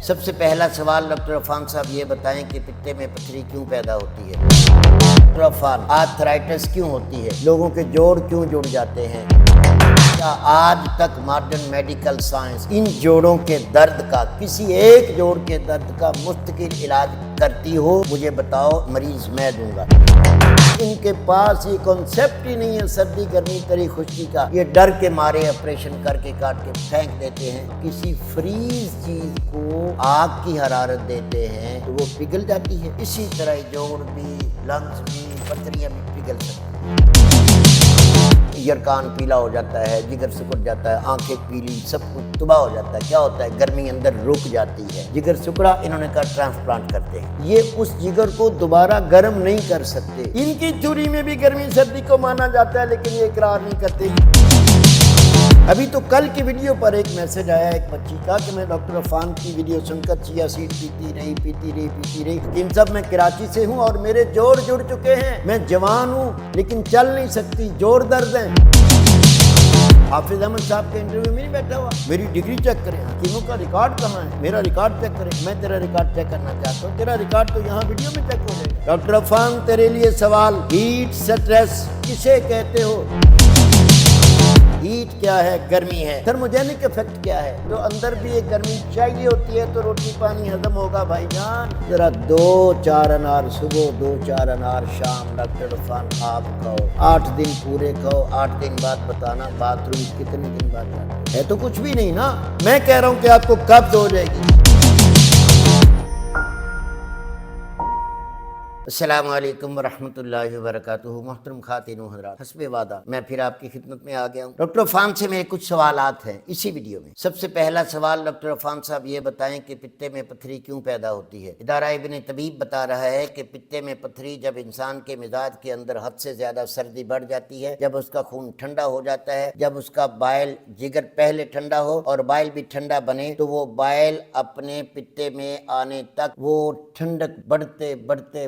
سب سے پہلا سوال ڈاکٹر عفان صاحب یہ بتائیں کہ پتے میں پتھری کیوں پیدا ہوتی ہے؟ ڈاکٹر عفان، آرتھرائٹس کیوں ہوتی ہے؟ لوگوں کے جوڑ کیوں جڑ جاتے ہیں؟ کیا آج تک ماڈرن میڈیکل سائنس ان جوڑوں کے درد کا، کسی ایک جوڑ کے درد کا مستقل علاج کرتی ہو؟ مجھے بتاؤ، مریض میں دوں گا۔ ان کے پاس یہ کنسیپٹ ہی نہیں ہے سردی گرمی تری خشکی کا، یہ ڈر کے مارے آپریشن کر کے کاٹ کے پھینک دیتے ہیں۔ کسی فریز چیز کو آگ کی حرارت دیتے ہیں تو وہ پگھل جاتی ہے، اسی طرح جوڑ بھی، لنگز بھی، پتھریاں بھی پگھل سکتی ہیں۔ یرکان پیلا ہو جاتا ہے، جگر سکڑ جاتا ہے، آنکھیں پیلی، سب کچھ تباہ ہو جاتا ہے۔ کیا ہوتا ہے؟ گرمی اندر رک جاتی ہے، جگر سکڑا، انہوں نے کہا ٹرانسپلانٹ کرتے ہیں۔ یہ اس جگر کو دوبارہ گرم نہیں کر سکتے۔ ان کی تھیوری میں بھی گرمی سردی کو مانا جاتا ہے، لیکن یہ اقرار نہیں کرتے۔ ابھی تو کل کی ویڈیو پر ایک میسج آیا ایک بچی کا کہ میں ڈاکٹر عفان کی ویڈیو سن کر چیا سیڈ پیتی رہی۔ لیکن صاحب میں کراچی سے ہوں اور میرے جوڑ جڑ چکے ہیں، میں جوان ہوں لیکن چل نہیں سکتی، جوڑ درد ہیں۔ حافظ احمد صاحب کے انٹرویو میں نہیں بیٹھا ہوا، میری ڈگری چیک کریں، حکیموں کا ریکارڈ کہاں ہے، میرا ریکارڈ چیک کریں۔ میں تیرا ریکارڈ چیک کرنا چاہتا ہوں، تیرا ریکارڈ تو یہاں ویڈیو میں چیک ہو جائے گا۔ ڈاکٹر عفان، تیرے لیے سوال، ہیٹ سٹریس کسے کہتے ہو؟ ہیٹ کیا ہے؟ گرمی ہے۔ تھرموجینک ایفیکٹ کیا ہے؟ تو اندر بھی ایک گرمی چاہیے ہوتی ہے تو روٹی پانی ہضم ہوگا بھائی جان۔ ذرا 2-4 انار صبح، 2-4 انار شام، ڈاکٹر عفان آپ کھاؤ، 8 دن پورے کھاؤ، 8 دن بعد بتانا باتھ روم کتنے دن بعد جاتے ہے؟ تو کچھ بھی نہیں نا، میں کہہ رہا ہوں کہ آپ کو قبض ہو جائے گی۔ السلام علیکم ورحمۃ اللہ وبرکاتہ۔ محترم خواتین و حضرات، حسب وعدہ میں پھر آپ کی خدمت میں آ گیا ہوں۔ ڈاکٹر عفان سے میرے کچھ سوالات ہیں اسی ویڈیو میں۔ سب سے پہلا سوال ڈاکٹر عفان صاحب یہ بتائیں کہ پتے میں پتھری کیوں پیدا ہوتی ہے؟ ادارہ ابن طبیب بتا رہا ہے کہ پتے میں پتھری جب انسان کے مزاج کے اندر حد سے زیادہ سردی بڑھ جاتی ہے، جب اس کا خون ٹھنڈا ہو جاتا ہے، جب اس کا بائل جگر پہلے ٹھنڈا ہو اور بائل بھی ٹھنڈا بنے، تو وہ بائل اپنے پتے میں آنے تک وہ ٹھنڈک بڑھتے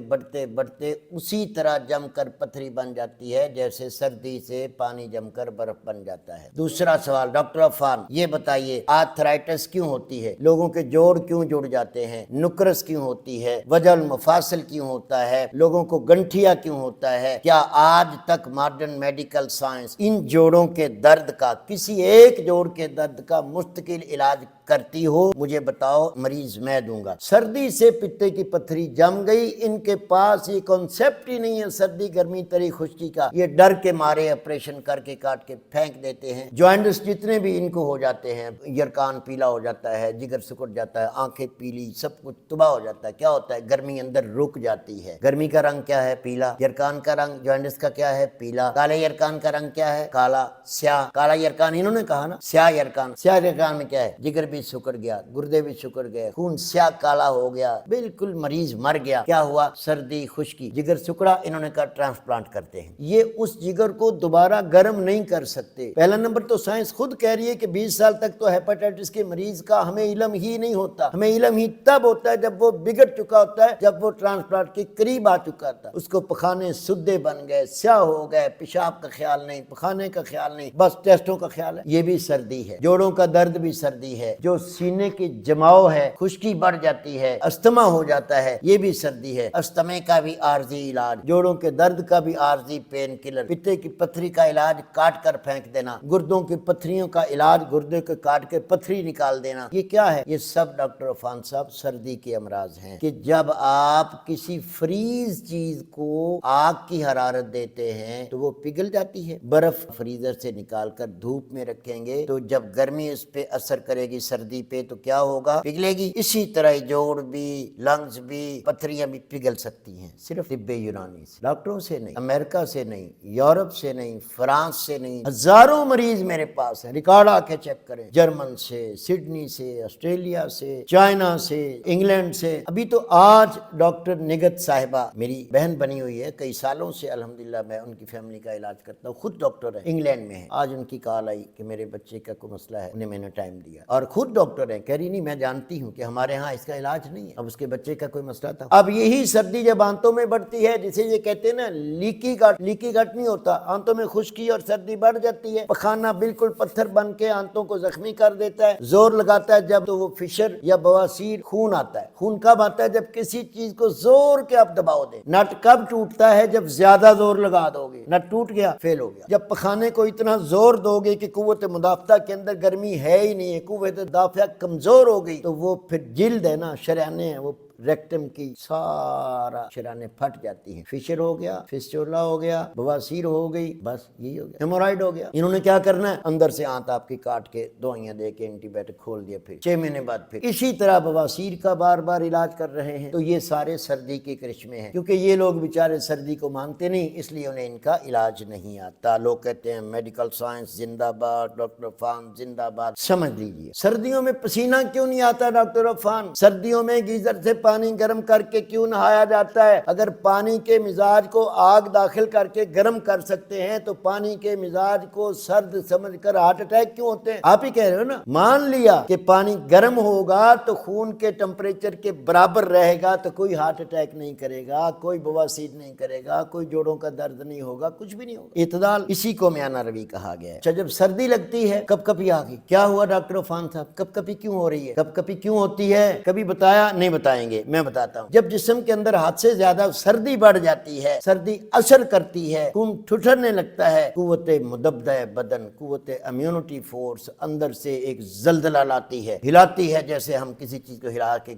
اسی طرح جم کر پتھری بن جاتی ہے جیسے سردی سے پانی جم کر برف بن جاتا ہے۔ دوسرا سوال ڈاکٹر عفان یہ بتائیے، آرتھرائٹس کیوں ہوتی ہے؟ لوگوں کے جوڑ کیوں جڑ جاتے ہیں؟ نکرس کیوں ہوتی ہے؟ وجع المفاصل کیوں ہوتا ہے؟ لوگوں کو گنٹھیا کیوں ہوتا ہے؟ کیا آج تک ماڈرن میڈیکل سائنس ان جوڑوں کے درد کا، کسی ایک جوڑ کے درد کا مستقل علاج کرتی ہو؟ مجھے بتاؤ، مریض میں دوں گا۔ سردی سے پتے کی پتھری جم گئی، ان کے پاس یہ کنسیپٹ ہی نہیں ہے سردی گرمی تری خشکی کا، یہ ڈر کے مارے آپریشن کر کے کاٹ کے پھینک دیتے ہیں۔ جوائنٹس جتنے بھی ان کو ہو جاتے ہیں، یرکان پیلا ہو جاتا ہے، جگر سکڑ جاتا ہے، آنکھیں پیلی، سب کچھ تباہ ہو جاتا ہے۔ کیا ہوتا ہے؟ گرمی اندر رک جاتی ہے۔ گرمی کا رنگ کیا ہے؟ پیلا۔ یرکان کا رنگ جوائنٹس کا کیا ہے؟ پیلا۔ کالے یرکان کا رنگ کیا ہے؟ کالا۔ سیاہ کالا یرکان انہوں نے کہا نا، سیاہ یرکان میں کیا ہے؟ جگر بھی سکڑ گیا، گردے بھی سکڑ گئے، خون سیاہ کالا ہو گیا، بالکل مریض مر گیا۔ کیا ہوا؟ سردی خشکی، جگر سکڑا، انہوں نے کہا ٹرانسپلانٹ کرتے ہیں۔ یہ اس جگر کو دوبارہ گرم نہیں کر سکتے۔ پہلا نمبر تو سائنس خود کہہ رہی ہے کہ 20 سال تک تو ہیپاٹائٹس کے مریض کا ہمیں علم ہی نہیں ہوتا۔ ہمیں علم ہی تب ہوتا ہے جب وہ بگڑ چکا ہوتا ہے، جب وہ ٹرانسپلانٹ کے قریب آ چکا تھا، اس کو پخانے سدے بن گئے، سیاہ ہو گئے، پیشاب کا خیال نہیں، پخانے کا خیال نہیں، بس ٹیسٹوں کا خیال ہے۔ یہ بھی سردی ہے۔ جوڑوں کا درد بھی سردی ہے۔ جو سینے کی جماؤ ہے، خشکی بڑھ جاتی ہے، استما ہو جاتا ہے، یہ بھی سردی ہے۔ استمے کا بھی عارضی علاج، جوڑوں کے درد کا بھی عارضی پین کلر، پتے کی پتھری کا علاج کاٹ کر پھینک دینا، گردوں کی پتھریوں کا علاج گردے کو کاٹ کے پتھری نکال دینا، یہ کیا ہے؟ یہ سب ڈاکٹر عفان صاحب سردی کے امراض ہیں کہ جب آپ کسی فریز چیز کو آگ کی حرارت دیتے ہیں تو وہ پگھل جاتی ہے۔ برف فریزر سے نکال کر دھوپ میں رکھیں گے تو جب گرمی اس پہ اثر کرے گی سردی پہ تو کیا ہوگا؟ پگھلے گی۔ اسی طرح جوڑ بھی، لنگز بھی، پتھریاں بھی پگھل سکتی ہیں، صرف طب یونانی سے، ڈاکٹروں سے نہیں، امریکہ سے نہیں، یورپ سے نہیں، فرانس سے نہیں۔ ہزاروں مریض میرے پاس ہیں، ریکارڈ آ کے چیک کریں، جرمن سے، سڈنی سے، آسٹریلیا سے، چائنا سے، انگلینڈ سے۔ ابھی تو آج ڈاکٹر نگت صاحبہ میری بہن بنی ہوئی ہے، کئی سالوں سے الحمدللہ میں ان کی فیملی کا علاج کرتا ہوں، خود ڈاکٹر ہے، انگلینڈ میں ہے۔ آج ان کی کال آئی کہ میرے بچے کا کوئی مسئلہ ہے، انہیں میں نے ٹائم دیا، اور خود ڈاکٹر ہے، کہہ رہی نہیں میں جانتی ہوں کہ ہمارے ہاں اس کا علاج نہیں ہے، اب اس کے بچے کا کوئی مسئلہ تھا۔ اب یہی سردی जब आंतों में बढ़ती है, जिसे ये कहते हैं ना लीकी गट, लीकी गट नहीं होता, आंतों में खुश्की और सर्दी बढ़ जाती है, पखाना बिल्कुल पत्थर बन के आंतों को जख्मी कर देता है, जोर लगाता है जब, तो वो फिशर या बवासीर, खून आता है। खून कब आता है? जब किसी चीज को जोर के आप दबाव दे। नट कब टूटता है? जब ज्यादा जोर लगा दोगे, नट टूट गया, फेल हो गया। जब पखाने को इतना जोर दोगे कि कुव्वत मुदाफा के अंदर गर्मी है ही नहीं है, कुव्वत मुदाफा कमजोर हो गई, तो वो फिर जिल्द है ना, शराने हैं, वो रेक्टम की सारा शराने फट जाती हैं, फिशर हो गया, फिस्टुला हो गया, बवासीर हो गई, बस यही हो गया, हेमोराइड हो गया। इन्होंने क्या करना है? अंदर से आंत आपकी काट के दवाइयां दे के एंटीबायोटिक खोल दिया, फिर 6 महीने बाद फिर इसी तरह बवासीर का बार बार इलाज कर रहे हैं। तो ये सारे सर्दी के करिश्मे हैं, क्योंकि ये लोग बेचारे सर्दी को मानते नहीं, इसलिए उन्हें इनका इलाज नहीं आता। लोग कहते हैं मेडिकल साइंस जिंदाबाद, डॉक्टर अफान जिंदाबाद। समझ लीजिए, सर्दियों में पसीना क्यों नहीं आता डॉक्टर अफान? सर्दियों में गीजर से पानी गर्म करके क्यों नहाया जाता है? अगर पानी के मिजाज को आग दाखिल करके गर्म कर सकते हैं तो पानी के मिजाज को सर्द समझकर हार्ट अटैक क्यों होते हैं? आप ही कह रहे हो ना। मान लिया कि पानी गर्म होगा तो खून के टेम्परेचर के बराबर रहेगा तो कोई हार्ट अटैक नहीं करेगा, कोई बवासीर नहीं करेगा, कोई जोड़ों का दर्द नहीं होगा, कुछ भी नहीं होगा। इत्तदाल, इसी को म्याना रवि कहा गया है। अच्छा, जब सर्दी लगती है, कपकपी आ गई, क्या हुआ डॉक्टर अफान साहब? कपकपी क्यों हो रही है? कपकपी क्यों होती है? कभी बताया? नहीं बताएंगे, मैं बताता हूँ। जब जिस्म के अंदर हद से ज्यादा सर्दी बढ़ जाती है, सर्दी असर करती है, खून ठुठरने लगता है, कुव्वते मुदब्दा बदन, कुव्वते इम्यूनिटी फोर्स अंदर से एक जल्जला लाती है, हिलाती है, जैसे हम किसी चीज को हिला के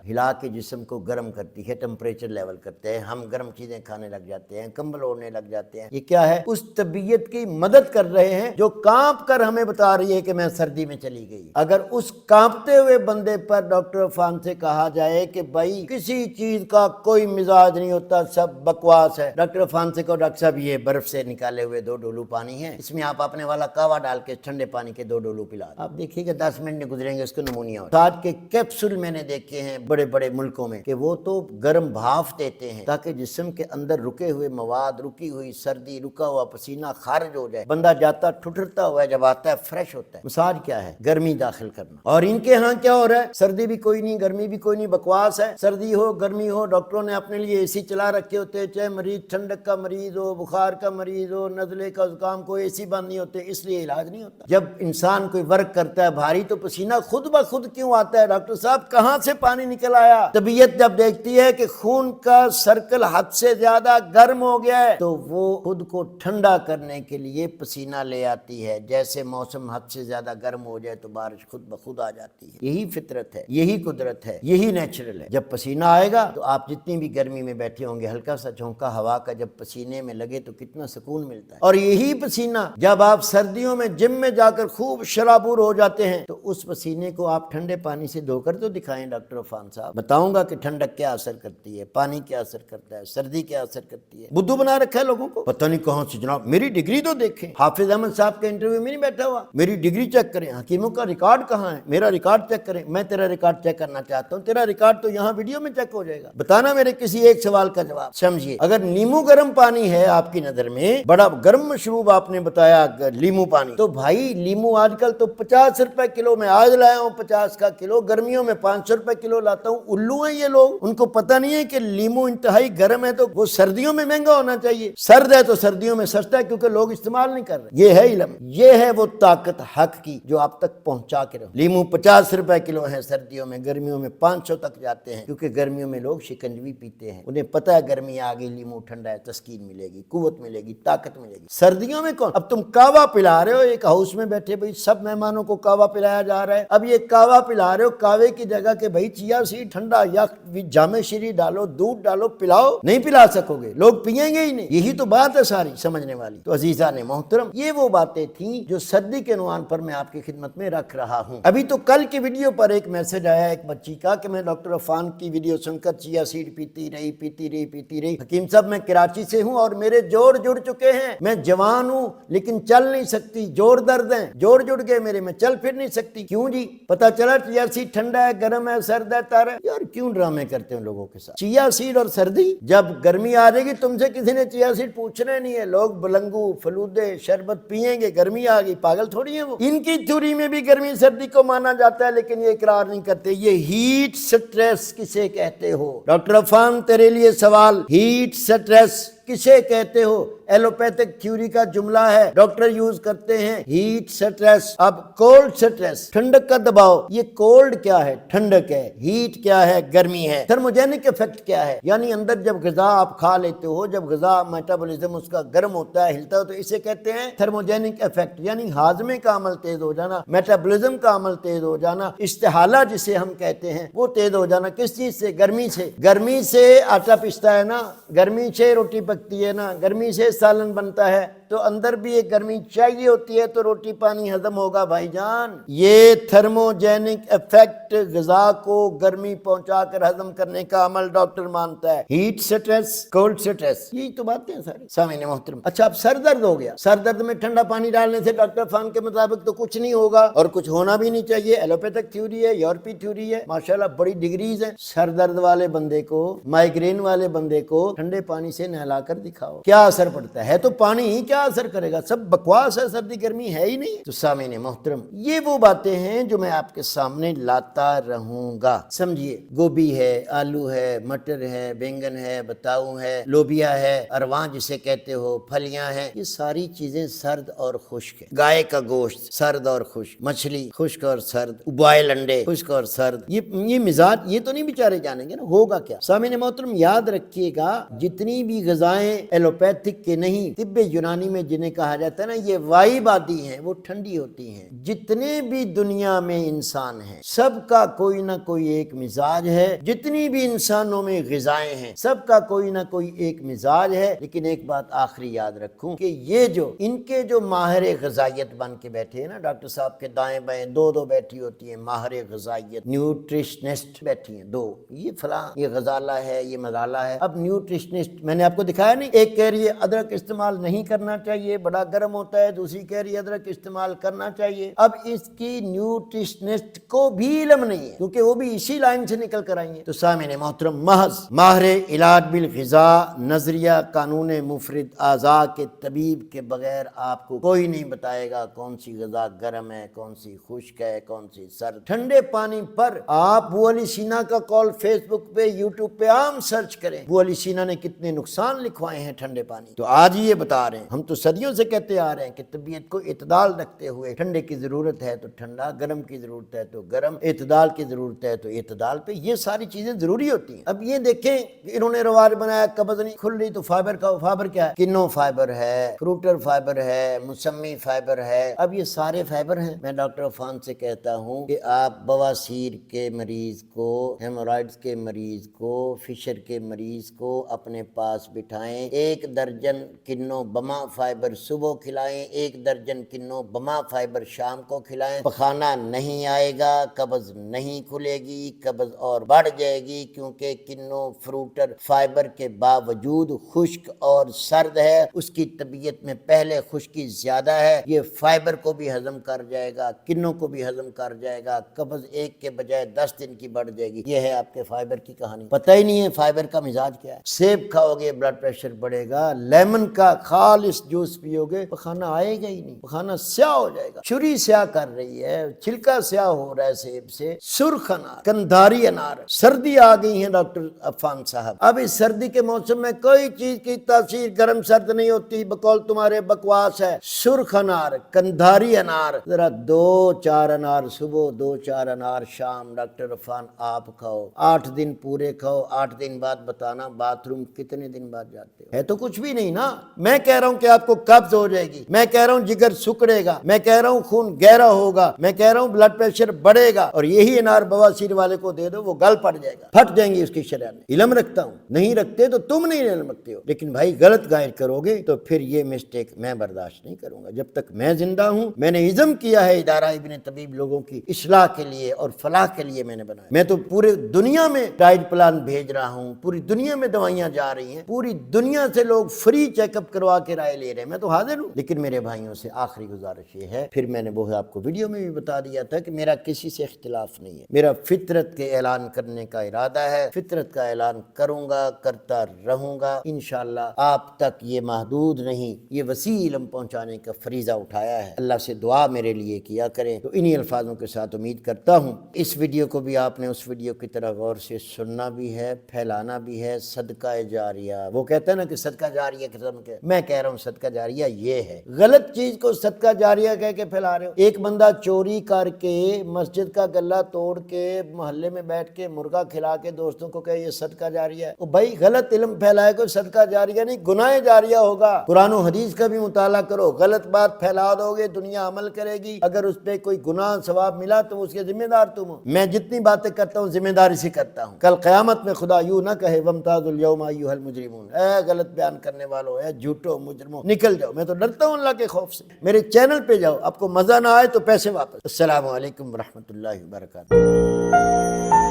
हिला के जिस्म को गर्म करती है, टेम्परेचर लेवल करते हैं, हम गर्म चीजें खाने लग जाते हैं, कंबल ओढ़ने लग जाते हैं। ये क्या है? उस तबीयत की मदद कर रहे हैं जो कांप कर हमें बता रही है कि मैं सर्दी में चली गई। अगर उस कांपते हुए बंदे पर डॉक्टर अफान से कहा जाए कि भाई किसी चीज का कोई मिजाज नहीं होता, सब बकवास है, डॉक्टर अफान से कहो डॉक्टर साहब ये बर्फ से निकाले हुए 2 डोलू पानी है, इसमें आप अपने वाला कावा डाल के ठंडे पानी के 2 डोलू पिला, आप देखिएगा 10 मिनट नहीं गुजरेंगे उसको नमूनिया हो। आज के कैप्सूल मैंने देखे हैं बड़े बड़े मुल्कों में कि वो तो गर्म भाफ देते हैं ताकि जिस्म के अंदर रुके हुए मवाद, रुकी हुई सर्दी, रुका हुआ पसीना खारिज हो जाए, बंदा जाता ठुठरता हुआ जब आता है फ्रेश होता है। मसाज क्या है? गर्मी दाखिल करना। और इनके यहाँ क्या हो रहा है? सर्दी भी कोई नहीं, गर्मी भी कोई नहीं, बकवास है। सर्दी हो गर्मी हो, डॉक्टरों ने अपने लिए एसी चला रखे होते हैं, चाहे मरीज ठंडक का मरीज हो, बुखार का मरीज हो, नजले का जुकाम को, एसी बंद नहीं होते, इसलिए इलाज नहीं होता। जब इंसान कोई वर्क करता है भारी तो पसीना खुद ब खुद क्यों आता है? डॉक्टर साहब कहाँ से पानी निकल आया? तबीयत जब देखती है कि खून का सर्कल हद से ज्यादा गर्म हो गया है तो वो खुद को ठंडा करने के लिए पसीना ले आती है। जैसे मौसम हद से ज्यादा गर्म हो जाए तो बारिश खुद ब खुद आ जाती है। यही फितरत है, यही कुदरत है, यही नेचुरल है। जब पसीना आएगा तो आप जितनी भी गर्मी में बैठे होंगे, हल्का सा झोंका हवा का जब पसीने में लगे तो कितना सुकून मिलता है। और यही पसीना जब आप सर्दियों में जिम में जाकर खूब शराबूर हो जाते हैं तो उस पसीने को आप ठंडे पानी से धोकर तो दिखाएं डॉक्टर अफान साहब। बताऊंगा कि ठंडक क्या असर करती है, पानी क्या असर करता है, सर्दी क्या असर करती है। बुद्धू बना रखा है लोगों को, पता नहीं कहां से। जनाब मेरी डिग्री तो देखें, हाफिज अहमद साहब के इंटरव्यू में नहीं बैठा हुआ, मेरी डिग्री चेक करें, हकीमों का रिकॉर्ड कहाँ है, मेरा रिकॉर्ड चेक करें। मैं तेरा रिकॉर्ड चेक करना चाहता हूँ, तेरा रिकॉर्ड तो यहाँ वीडियो में चेक हो जाएगा। बताना मेरे किसी एक सवाल का जवाब। समझिए, अगर नींबू गर्म पानी है आपकी नजर में, बड़ा गर्म मशरूब आपने बताया लीमू पानी, तो भाई लीमू आजकल तो 50 रुपए किलो में, आज लाया हूँ 50 का किलो, गर्मियों में 500 रुपए किलो लाता हूँ। उल्लू है ये लोग, उनको पता नहीं है कि लीमू इंतहाई गर्म है तो वो सर्दियों में महंगा होना चाहिए, सर्द है तो सर्दियों में सस्ता है, क्योंकि लोग इस्तेमाल नहीं कर रहे। ये है इल्म, ये है वो ताकत हक की जो आप तक पहुंचा के रहो। लीमू 50 रुपए किलो है सर्दियों में, गर्मियों में 500 तक जाते हैं, क्योंकि गर्मियों में लोग शिकंजवी पीते हैं, उन्हें पता है गर्मी आ गई, लीमू ठंडा है, तस्कीन मिलेगी, कुव्वत मिलेगी, ताकत मिलेगी। सर्दियों में कौन? अब तुम कावा पिला रहे हो, एक हाउस में बैठे भाई सब मेहमानों को कावा पिलाया जा रहा है। अब ये कावा पिला रहे हो, कावे की जगह के भाई चिया सीड ठंडा या जामे शीरी डालो, दूध डालो, पिलाओ, नहीं पिला सकोगे, लोग पिएंगे ही नहीं। यही तो बात है सारी समझने वाली। तो अजीजा ने मोहतरम, ये वो बातें थी जो सर्दी के नुआन पर मैं आपकी खिदमत में रख रहा हूँ। अभी तो कल की वीडियो पर एक मैसेज आया एक बच्ची का कि मैं डॉक्टर अफान की वीडियो सुनकर चिया सीड पीती रही। हकीम साहब मैं कराची से हूँ और मेरे जोड़ जुड़ चुके हैं, मैं जवान हूँ लेकिन चल नहीं सकती, जोड़ दर्द है, जोड़ जुड़ गए मेरे, मैं चल फिर नहीं सकती। क्यों जी? पता चला चिया सीड ठंडा है, गर्म है, सर्द है, तर है। यार क्यों ड्रामे करते हैं लोगों के साथ? चिया सीड और सर्दी, जब गर्मी आ जाएगी तुमसे किसी ने चिया सीड पूछना नहीं है, लोग बलंगू फलूदे शरबत पिएंगे, गर्मी आ गई, पागल थोड़ी है वो। इनकी थ्योरी में भी गर्मी सर्दी को माना जाता है लेकिन ये इकरार नहीं करते। ये हीट स्ट्रेस किसे कहते हो? डॉक्टर अफान तेरे लिए सवाल, हीट स्ट्रेस किसे कहते हो? एलोपैथिक थ्योरी का जुमला है, डॉक्टर यूज करते हैं हीट स्ट्रेस। अब कोल्ड स्ट्रेस, ठंडक का दबाव, ये कोल्ड क्या है? ठंडक है। हीट क्या है? गर्मी है। थर्मोजेनिक इफेक्ट क्या है? यानी अंदर जब ग़िज़ा आप खा लेते हो, जब ग़िज़ा मेटाबॉलिज्म उसका गर्म होता है, हिलता है, तो इसे कहते हैं थर्मोजेनिक इफेक्ट, यानी हाजमे का अमल तेज हो जाना, मेटाबॉलिज्म का अमल तेज हो जाना, इस्तेहाला जिसे हम कहते हैं वो तेज हो जाना। किस चीज से? गर्मी से। गर्मी से आटा पिसता है ना, गर्मी से रोटी पकती है ना, गर्मी से सालन बनता है, तो अंदर भी एक गर्मी चाहिए होती है तो रोटी पानी हजम होगा भाईजान। ये थर्मोजेनिक इफेक्ट, ग़िज़ा को गर्मी पहुंचाकर हजम करने का अमल डॉक्टर मानता है। हीट स्ट्रेस, कोल्ड स्ट्रेस, यही तो बातें हैं सारी। सामीन मोहतरम, अच्छा अब सर दर्द हो गया, सर दर्द में ठंडा पानी डालने से डॉक्टर फान के मुताबिक तो कुछ नहीं होगा और कुछ होना भी नहीं चाहिए। एलोपैथिक थ्योरी है, यूरोपीय थ्योरी है, माशाल्लाह बड़ी डिग्रीज है। सर दर्द वाले बंदे को, माइग्रेन वाले बंदे को ठंडे पानी से नहलाकर दिखाओ, क्या असर पड़ता है? तो पानी ही क्या असर करेगा? सब बकवास है, सर्दी गर्मी है ही नहीं। तो सामीन मोहतरम, ये वो बातें हैं जो मैं आपके सामने लाता रहूंगा, समझिए। गोभी है, आलू है, मटर है, बैंगन है, बताऊ है, लोबिया है, अरवा जिसे कहते हो, फलियां हैं, ये सारी चीजें सर्द और खुश्क है। गाय का गोश्त सर्द और खुश्क, मछली खुश्क और सर्द, उबाइल अंडे खुश्क और सर्द, ये मिजाज ये तो नहीं बेचारे जानेंगे ना, होगा क्या? सामीन मोहतरम, याद रखिएगा, जितनी भी ग़िज़ाएं एलोपैथिक के नहीं, तिब्बे यूनानी में जिन्हें कहा जाता है ना, ये वाइबादी हैं, वो ठंडी होती हैं। जितने भी दुनिया में इंसान हैं, सबका कोई ना कोई एक मिजाज है। जितनी भी इंसानों में ग़िज़ाएं हैं, सबका कोई ना कोई एक मिजाज है। लेकिन एक बात आखिरी याद रखूं कि ये जो इनके जो माहिर ग़िज़ाइयत बन के बैठे हैं ना, डॉक्टर साहब के दाएं बाएं दो बैठी होती है माहिर ग़िज़ाइयत, न्यूट्रिशनिस्ट बैठी हैं दो, ये फलां, ये गजाला है, ये मजाला है। अब न्यूट्रिशनिस्ट मैंने आपको दिखाया नहीं, एक कह रही है अदरक इस्तेमाल नहीं करना चाहिए, बड़ा गर्म होता है, दूसरी कह रही है अदरक इस्तेमाल करना चाहिए। अब इसकी न्यूट्रिशनिस्ट को भी इल्म नहीं है, क्योंकि वो भी इसी लाइन से निकल कर आई है। तो सामीन मोहतरम, महज माहिर इलाज बिल ग़िज़ा, नजरिया कानून मुफरिद आज़ा के तबीब के बगैर आपको कोई नहीं बताएगा कौन सी ग़िज़ा गर्म है, कौन सी खुश्क है, कौन सी सर्द। ठंडे पानी पर आप अबू अली सीना का कॉल फेसबुक पे, यूट्यूब पे आम सर्च करें, अबू अली सीना ने कितने नुकसान लिखवाए हैं ठंडे पानी। तो आज ये बता रहे हैं, हम तो सदियों से कहते आ रहे हैं कि तबीयत को इतदाल रखते हुए, ठंडे की जरूरत है तो ठंडा, गर्म की जरूरत है तो गर्म, इतदाल की जरूरत है तो इतदाल पे, ये सारी चीजें जरूरी होती हैं। अब ये देखें, इन्होंने रवाज बनाया कब्ज नहीं खुल रही, तो फाइबर का, फाइबर क्या है? किन्नो फाइबर है, फ्रूटर फाइबर है, मुसम्मी फाइबर है। अब ये सारे फाइबर हैं। मैं डॉक्टर अफान से कहता हूँ कि आप बवासीर के मरीज को, हेमोराइड्स के मरीज को, फिशर के मरीज को अपने पास बिठाएं, 1 दर्जन किन्नो बमा फाइबर सुबह खिलाएं, 1 दर्जन किन्नो बमा फाइबर शाम को खिलाएं। पखाना नहीं आएगा, कब्ज नहीं खुलेगी, कब्ज और बढ़ जाएगी, क्योंकि किन्नो फ्रूटर फाइबर के बावजूद खुश्क और सर्द है, उसकी तबीयत में पहले खुश्की ज्यादा है, ये फाइबर को भी हजम कर जाएगा, किन्नो को भी हजम कर जाएगा, कब्ज 1 के बजाय 10 दिन की बढ़ जाएगी। ये है आपके फाइबर की कहानी। पता ही नहीं है फाइबर का मिजाज क्या है। सेब खाओगे ब्लड प्रेशर बढ़ेगा, लेमन का खालिस जूस पियोगे पखाना आएगा ही नहीं, पखाना स्याह हो जाएगा। छुरी स्याह कर रही है, छिलका स्याह हो रहा है सेब से। सुर्ख अनार, कंधारी अनार, सर्दी आ गई है डॉक्टर अफान साहब। अब इस सर्दी के मौसम में कोई चीज की तासीर गर्म सर्द नहीं होती, बकौल तुम्हारे बकवास है। सुर्ख अनार, कंधारी अनार, जरा 2-4 अनार सुबह, 2-4 अनार शाम, डॉक्टर अफान आप खाओ, 8 दिन पूरे खाओ। 8 दिन बाद बताना बाथरूम कितने दिन बाद जाते हो। है तो कुछ भी नहीं ना। मैं कह रहा हूं कि आपको कब्ज हो जाएगी, मैं कह रहा हूं जिगर सुकड़ेगा, मैं कह रहा हूं खून गहरा होगा, मैं कह रहा हूं ब्लड प्रेशर बढ़ेगा, और यही अनार बवासीर वाले को दे दो, वो गल पड़ जाएगा, फट जाएंगी उसकी शरीर में। इल्म रखता हूं, नहीं रखते तो तुम नहीं इल्म रखते हो, लेकिन भाई गलत गाइड करोगे तो फिर ये मिस्टेक मैं बर्दाश्त नहीं करूंगा। जब तक मैं जिंदा हूं, मैंने इज़्म किया है इदारा इब्ने तबीब लोगों की इस्लाह के लिए और फलाह के लिए मैंने बनाया। मैं तो पूरे दुनिया में डाइट प्लान भेज रहा हूं, पूरी दुनिया में दवाइयां जा रही हैं, पूरी दुनिया से लोग फ्री चेकअप करवा के राय لے رہے ہیں، میں تو حاضر ہوں، لیکن میرے بھائیوں سے آخری گزارش یہ ہے، پھر میں نے وہ آپ کو ویڈیو میں بھی بتا دیا تھا کہ میرا کسی سے اختلاف نہیں ہے، میرا فطرت کے اعلان کرنے کا ارادہ ہے، فطرت کا اعلان کروں گا، کرتا رہوں گا انشاءاللہ۔ آپ تک یہ محدود نہیں، یہ وسیع علم پہنچانے کا فریضہ اٹھایا ہے، اللہ سے دعا میرے لیے کیا کریں۔ تو انہی الفاظوں کے ساتھ امید کرتا ہوں اس ویڈیو کو بھی آپ نے اس ویڈیو کی طرح غور سے سننا بھی ہے، پھیلانا بھی ہے۔ صدقہ جاریہ، وہ کہتا ہے نا کہ صدقہ جاریہ قسم کے، میں کہہ رہا ہوں صدقہ جاریہ یہ ہے، غلط چیز کو صدقہ جاریہ کہہ کے پھیلا رہے ہو۔ ایک بندہ چوری کر کے مسجد کا گلہ توڑ کے محلے میں بیٹھ کے مرغا کھلا کے دوستوں کو کہ یہ صدقہ جاریہ ہے، بھائی غلط علم پھیلائے کوئی صدقہ جاریہ نہیں، گناہ جاریہ ہوگا۔ قرآن و حدیث کا بھی مطالعہ کرو، غلط بات پھیلا دو گے دنیا عمل کرے گی، اگر اس پہ کوئی گناہ ثواب ملا تو اس کے ذمہ دار تم ہو۔ میں جتنی باتیں کرتا ہوں ذمہ داری سے کرتا ہوں، کل قیامت میں خدا یوں نہ کہے وامتازوا اليوم ایھا المجرمون، اے غلط بیان کرنے والوں، اے جھوٹو مجرموں نکل جاؤ۔ میں تو ڈرتا ہوں اللہ کے خوف سے۔ میرے چینل پہ جاؤ، آپ کو مزہ نہ آئے تو پیسے واپس۔ السلام علیکم ورحمۃ اللہ وبرکاتہ۔